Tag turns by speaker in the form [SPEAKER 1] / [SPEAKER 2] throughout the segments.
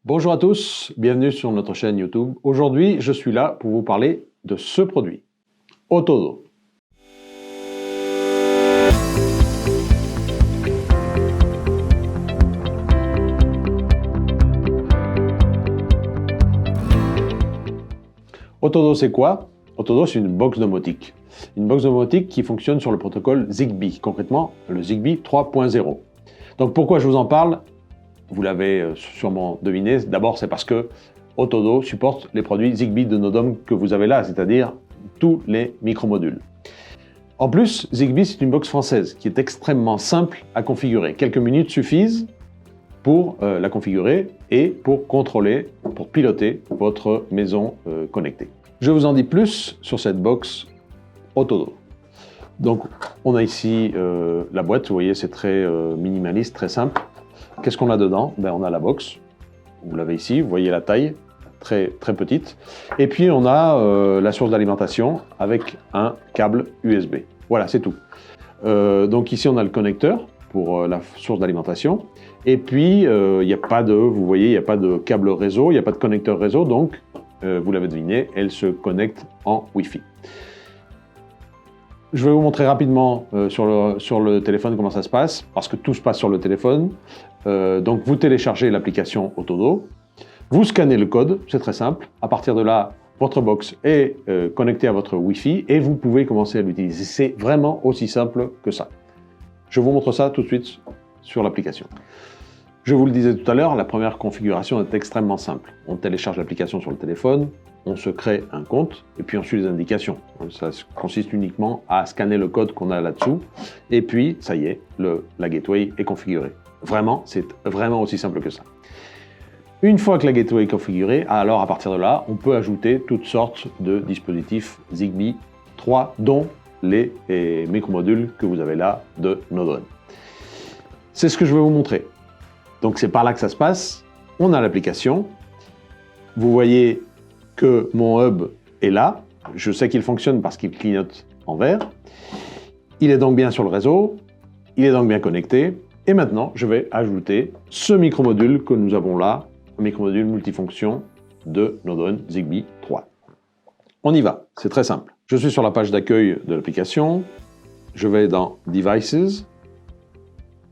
[SPEAKER 1] Bonjour à tous, bienvenue sur notre chaîne YouTube. Aujourd'hui, je suis là pour vous parler de ce produit, Autodo. Autodo, c'est quoi? Autodo, c'est une box domotique. Une box domotique qui fonctionne sur le protocole Zigbee, concrètement le Zigbee 3.0. Donc pourquoi je vous en parle? Vous l'avez sûrement deviné, d'abord c'est parce que Autodo supporte les produits Zigbee de Nodom que vous avez là, c'est-à-dire tous les micromodules. En plus, Zigbee c'est une box française qui est extrêmement simple à configurer. Quelques minutes suffisent pour la configurer et pour contrôler, pour piloter votre maison connectée. Je vous en dis plus sur cette box Autodo. Donc on a ici la boîte, vous voyez c'est très minimaliste, très simple. Qu'est-ce qu'on a dedans? On a la box, vous l'avez ici, vous voyez la taille, très petite. Et puis on a la source d'alimentation avec un câble USB. Voilà, c'est tout. Donc ici on a le connecteur pour la source d'alimentation. Et puis il n'y a pas de, vous voyez, il n'y a pas de câble réseau, il n'y a pas de connecteur réseau, donc vous l'avez deviné, elle se connecte en Wi-Fi. Je vais vous montrer rapidement sur le téléphone comment ça se passe, parce que tout se passe sur le téléphone. Donc vous téléchargez l'application Autodo, vous scannez le code, c'est très simple. À partir de là, votre box est connectée à votre Wi-Fi et vous pouvez commencer à l'utiliser. C'est vraiment aussi simple que ça. Je vous montre ça tout de suite sur l'application. Je vous le disais tout à l'heure, la première configuration est extrêmement simple. On télécharge l'application sur le téléphone, on se crée un compte et puis on suit les indications. Ça consiste uniquement à scanner le code qu'on a là-dessous et puis ça y est, la gateway est configurée. Vraiment, c'est vraiment aussi simple que ça. Une fois que la gateway est configurée, alors à partir de là, on peut ajouter toutes sortes de dispositifs Zigbee 3, dont les micromodules que vous avez là de Nodon. C'est ce que je vais vous montrer. Donc c'est par là que ça se passe. On a l'application. Vous voyez que mon hub est là. Je sais qu'il fonctionne parce qu'il clignote en vert. Il est donc bien sur le réseau. Il est donc bien connecté. Et maintenant, je vais ajouter ce micromodule que nous avons là, un micromodule multifonction de Nodon Zigbee 3. On y va, c'est très simple. Je suis sur la page d'accueil de l'application. Je vais dans Devices.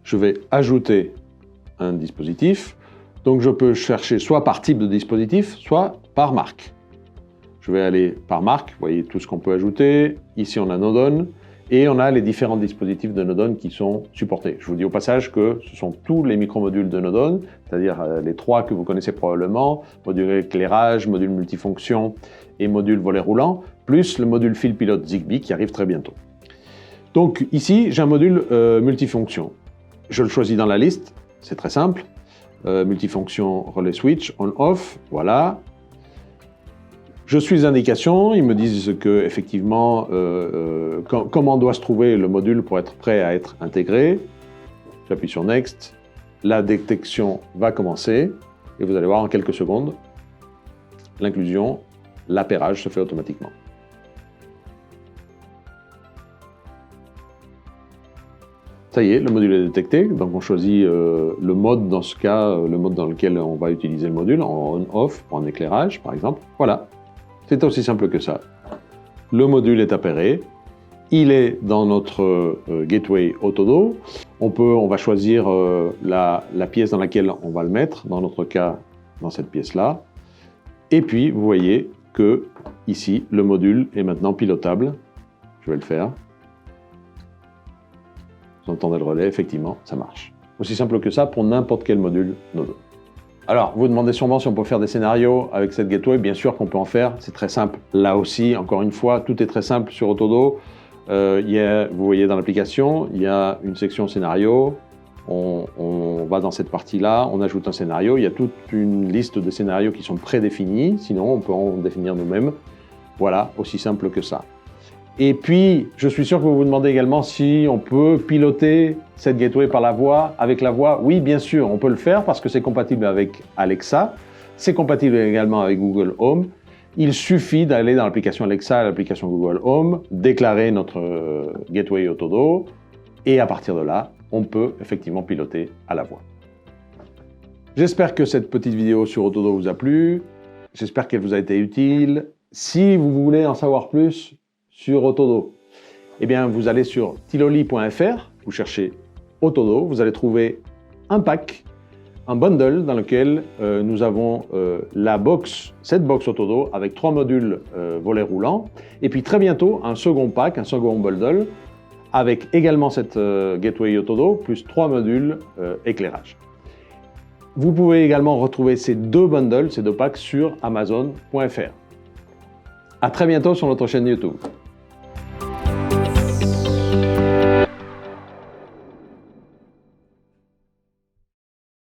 [SPEAKER 1] Je vais ajouter un dispositif. Donc je peux chercher soit par type de dispositif, soit par marque. Je vais aller par marque, vous voyez tout ce qu'on peut ajouter. Ici on a Nodon et on a les différents dispositifs de Nodon qui sont supportés. Je vous dis au passage que ce sont tous les micromodules de Nodon, c'est-à-dire les trois que vous connaissez probablement, module éclairage, module multifonction et module volet roulant, plus le module fil pilote Zigbee qui arrive très bientôt. Donc ici j'ai un module multifonction. Je le choisis dans la liste. C'est très simple. Multifonction relais switch, on-off, voilà. Je suis les indications, ils me disent que effectivement comment doit se trouver le module pour être prêt à être intégré. J'appuie sur Next. La détection va commencer et vous allez voir en quelques secondes, l'inclusion, l'appairage se fait automatiquement. Ça y est, le module est détecté, donc on choisit le mode, dans ce cas, le mode dans lequel on va utiliser le module, en on-off, pour un éclairage par exemple. Voilà, c'est aussi simple que ça. Le module est appairé, il est dans notre gateway Autodo. On va choisir la pièce dans laquelle on va le mettre, dans notre cas, dans cette pièce-là. Et puis, vous voyez que ici, le module est maintenant pilotable. Je vais le faire. Vous entendez le relais, effectivement, ça marche. Aussi simple que ça pour n'importe quel module Nodon. Alors, vous vous demandez sûrement si on peut faire des scénarios avec cette gateway. Bien sûr qu'on peut en faire, c'est très simple. Là aussi, encore une fois, tout est très simple sur Autodo. Vous voyez dans l'application, il y a une section scénario. On va dans cette partie-là, on ajoute un scénario. Il y a toute une liste de scénarios qui sont prédéfinis. Sinon, on peut en définir nous-mêmes. Voilà, aussi simple que ça. Et puis, je suis sûr que vous vous demandez également si on peut piloter cette gateway par la voix, avec la voix. Oui, bien sûr, on peut le faire parce que c'est compatible avec Alexa. C'est compatible également avec Google Home. Il suffit d'aller dans l'application Alexa et l'application Google Home, déclarer notre gateway Autodo, et à partir de là, on peut effectivement piloter à la voix. J'espère que cette petite vidéo sur Autodo vous a plu. J'espère qu'elle vous a été utile. Si vous voulez en savoir plus sur Autodo, eh bien, vous allez sur tiloli.fr, vous cherchez Autodo, vous allez trouver un pack, un bundle dans lequel nous avons cette box Autodo avec 3 modules volets roulants, et puis très bientôt un second pack, un second bundle, avec également cette Gateway Autodo, plus 3 modules éclairage. Vous pouvez également retrouver ces deux bundles, ces deux packs sur amazon.fr. À très bientôt sur notre chaîne YouTube.